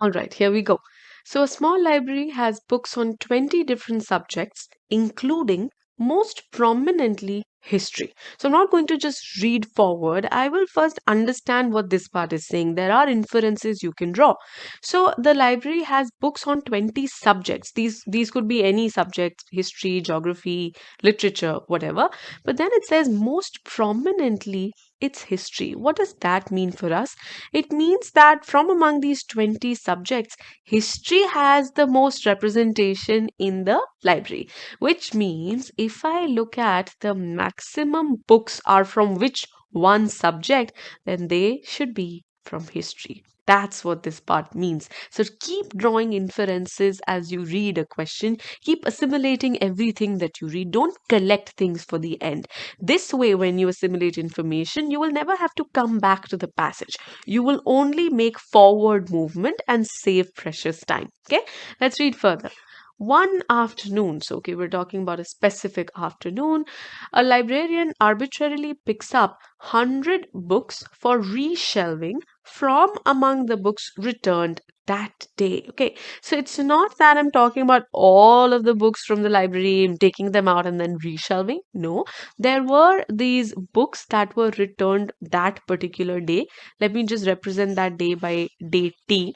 All right, here we go. So, a small library has books on 20 different subjects, including most prominently history. So, I'm not going to just read forward. I will first understand what this part is saying. There are inferences you can draw. So, the library has books on 20 subjects. These could be any subject, history, geography, literature, whatever. But then it says most prominently it's history. What does that mean for us? It means that from among these 20 subjects, history has the most representation in the library, which means if I look at the maximum books are from which one subject, then they should be from history. That's what this part means. So keep drawing inferences as you read a question. Keep assimilating everything that you read. Don't collect things for the end. This way, when you assimilate information, you will never have to come back to the passage. You will only make forward movement and save precious time. Okay, let's read further. One afternoon, so okay, we're talking about a specific afternoon, a librarian arbitrarily picks up 100 books for reshelving from among the books returned that day. Okay, so it's not that I'm talking about all of the books from the library, I'm taking them out and then reshelving. No, there were these books that were returned that particular day. Let me just represent that day by day T.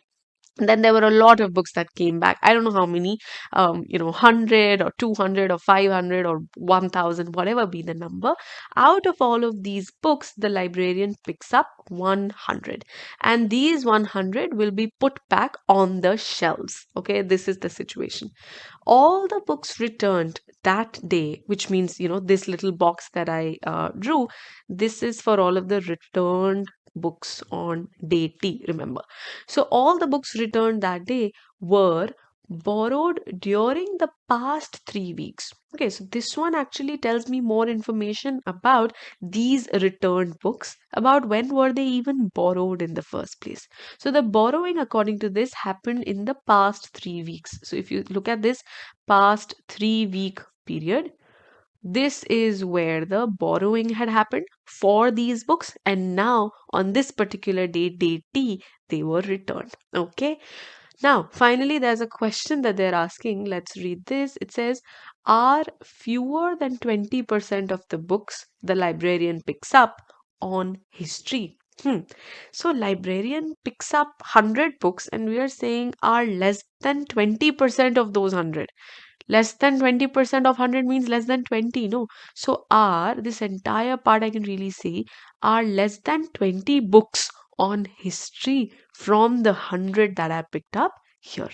Then there were a lot of books that came back. I don't know how many, 100 or 200 or 500 or 1000, whatever be the number. Out of all of these books, the librarian picks up 100. And these 100 will be put back on the shelves. Okay, this is the situation. All the books returned that day, which means, this little box that I drew, this is for all of the returned books on day T, remember. So all the books returned that day were borrowed during the past 3 weeks. Okay, so this one actually tells me more information about these returned books, about when were they even borrowed in the first place. So the borrowing, according to this, happened in the past 3 weeks. So if you look at this past 3 week period, this is where the borrowing had happened for these books, and now on this particular day, day T, they were returned. Okay. Now, finally, there's a question that they're asking. Let's read this. It says, are fewer than 20% of the books the librarian picks up on history? So, librarian picks up 100 books, and we are saying are less than 20% of those 100. Less than 20% of 100 means less than 20, no? So, are this entire part I can really say are less than 20 books on history from the 100 that I picked up here.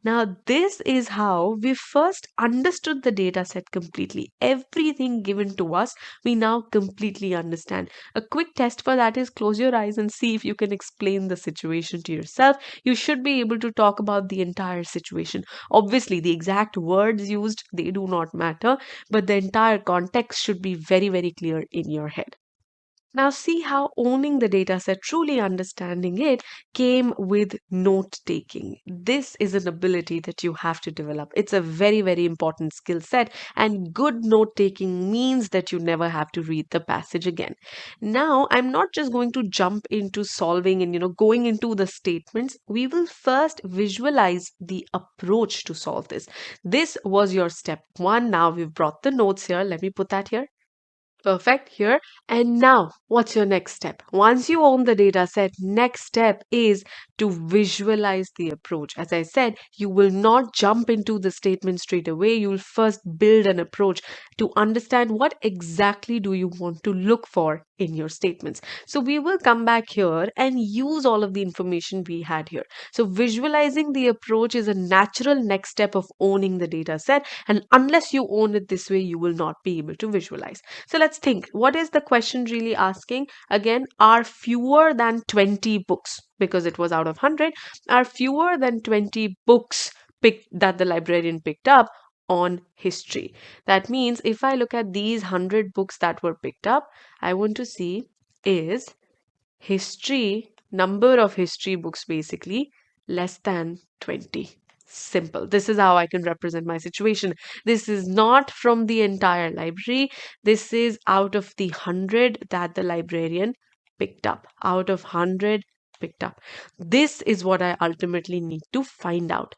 Now, this is how we first understood the data set completely. Everything given to us, we now completely understand. A quick test for that is close your eyes and see if you can explain the situation to yourself. You should be able to talk about the entire situation. Obviously, the exact words used, they do not matter, but the entire context should be very, very clear in your head. Now, see how owning the data set, truly understanding it, came with note taking. This is an ability that you have to develop. It's a very, very important skill set, and good note taking means that you never have to read the passage again. Now, I'm not just going to jump into solving and going into the statements. We will first visualize the approach to solve this. This was your step one. Now we've brought the notes here. Let me put that here. Perfect here. And now, what's your next step? Once you own the data set, next step is to visualize the approach. As I said, you will not jump into the statement straight away. You'll first build an approach to understand what exactly do you want to look for in your statements. So we will come back here and use all of the information we had here. So visualizing the approach is a natural next step of owning the data set. And unless you own it this way, you will not be able to visualize. So let's think, what is the question really asking? Again, are fewer than 20 books, because it was out of 100, are fewer than 20 books that the librarian picked up on history. That means if I look at these 100 books that were picked up, I want to see is history, number of history books basically, less than 20. Simple. This is how I can represent my situation. This is not from the entire library. This is out of the 100 that the librarian picked up. Out of 100 picked up. This is what I ultimately need to find out.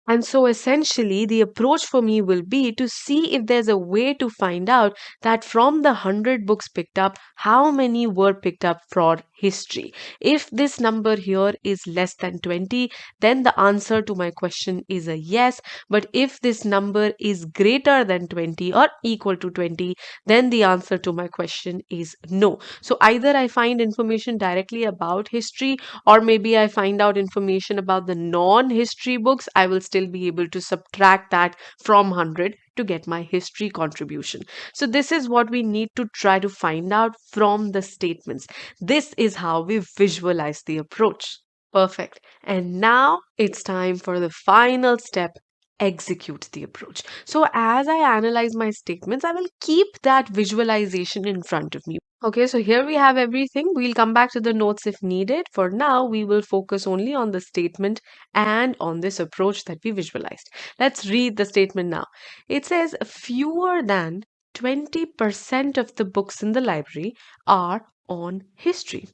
And so essentially, the approach for me will be to see if there's a way to find out that from the 100 books picked up, how many were picked up for history. If this number here is less than 20, then the answer to my question is a yes. But if this number is greater than 20 or equal to 20, then the answer to my question is no. So either I find information directly about history, or maybe I find out information about the non-history books. I will still be able to subtract that from 100 to get my history contribution. So this is what we need to try to find out from the statements. This is how we visualize the approach. Perfect. And now it's time for the final step. Execute the approach. So, as I analyze my statements, I will keep that visualization in front of me. Okay, so here we have everything. We'll come back to the notes if needed. For now, we will focus only on the statement and on this approach that we visualized. Let's read the statement now. It says fewer than 20% of the books in the library are on history.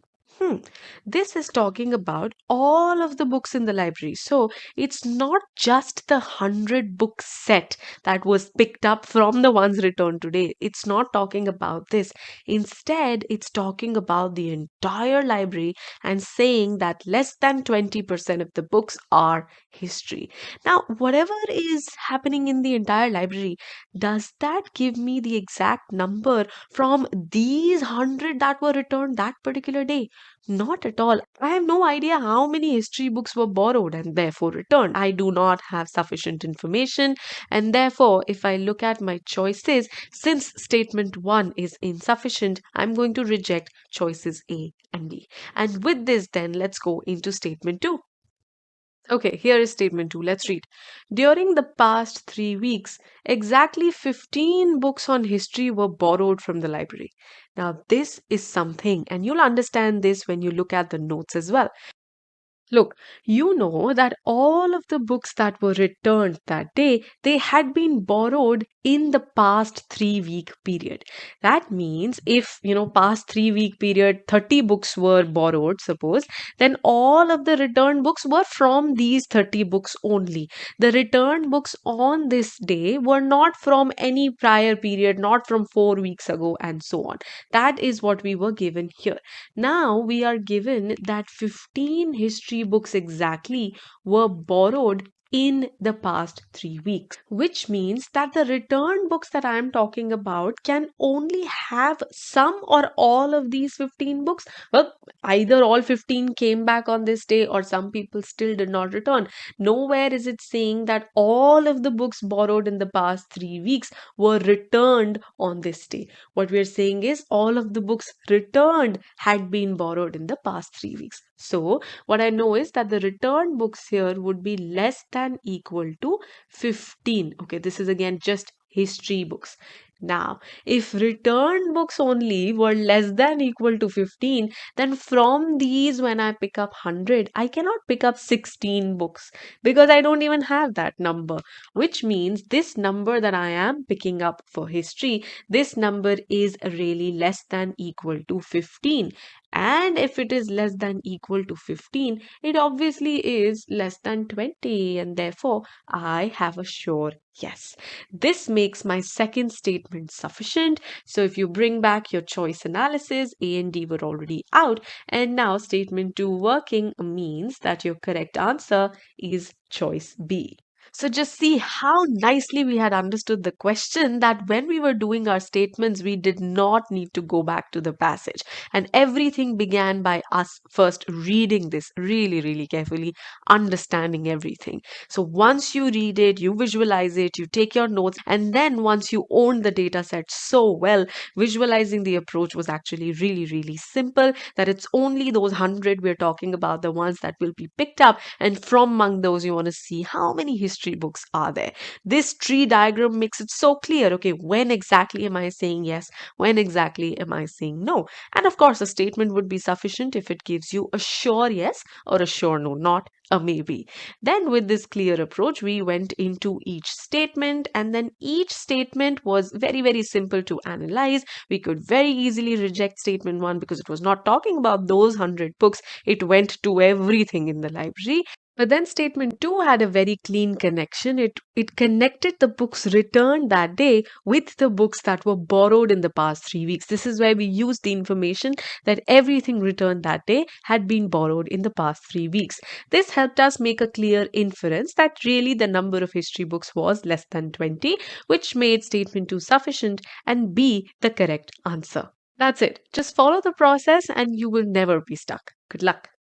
This is talking about all of the books in the library. So it's not just the 100 book set that was picked up from the ones returned today. It's not talking about this. Instead, it's talking about the entire library and saying that less than 20% of the books are history. Now, whatever is happening in the entire library, does that give me the exact number from these 100 that were returned that particular day? Not at all. I have no idea how many history books were borrowed and therefore returned. I do not have sufficient information, and therefore, if I look at my choices, since statement 1 is insufficient, I'm going to reject choices A and B. And with this, then let's go into statement 2. Okay, here is statement 2. Let's read. During the past 3 weeks, exactly 15 books on history were borrowed from the library. Now, this is something, and you'll understand this when you look at the notes as well. Look, you know that all of the books that were returned that day, they had been borrowed in the past 3 week period. That means if, past 3 week period, 30 books were borrowed, suppose, then all of the returned books were from these 30 books only. The returned books on this day were not from any prior period, not from 4 weeks ago, and so on. That is what we were given here. Now we are given that 15 history books exactly were borrowed in the past 3 weeks, which means that the return books that I am talking about can only have some or all of these 15 books. Well, either all 15 came back on this day or some people still did not return. Nowhere is it saying that all of the books borrowed in the past 3 weeks were returned on this day. What we are saying is all of the books returned had been borrowed in the past 3 weeks. So what I know is that the returned books here would be less than equal to 15. Okay, this is again just history books. Now, if returned books only were less than equal to 15, then from these, when I pick up 100, I cannot pick up 16 books because I don't even have that number, which means this number that I am picking up for history, this number is really less than equal to 15. And if it is less than equal to 15, it obviously is less than 20, and therefore I have a sure yes. This makes my second statement sufficient. So if you bring back your choice analysis, A and D were already out, and now statement 2 working means that your correct answer is choice B. So just see how nicely we had understood the question, that when we were doing our statements, we did not need to go back to the passage. And everything began by us first reading this really, really carefully, understanding everything. So once you read it, you visualize it, you take your notes, and then once you own the data set so well, visualizing the approach was actually really, really simple, that it's only those 100 we're talking about, the ones that will be picked up, and from among those you want to see how many history books are there. This tree diagram makes it so clear. Okay, when exactly am I saying yes? When exactly am I saying no? And of course, a statement would be sufficient if it gives you a sure yes or a sure no, not a maybe. Then, with this clear approach, we went into each statement, and then each statement was very, very simple to analyze. We could very easily reject statement one because it was not talking about those 100 books, it went to everything in the library. But then statement 2 had a very clean connection. It connected the books returned that day with the books that were borrowed in the past 3 weeks. This is where we used the information that everything returned that day had been borrowed in the past 3 weeks. This helped us make a clear inference that really the number of history books was less than 20, which made statement 2 sufficient and B the correct answer. That's it. Just follow the process and you will never be stuck. Good luck.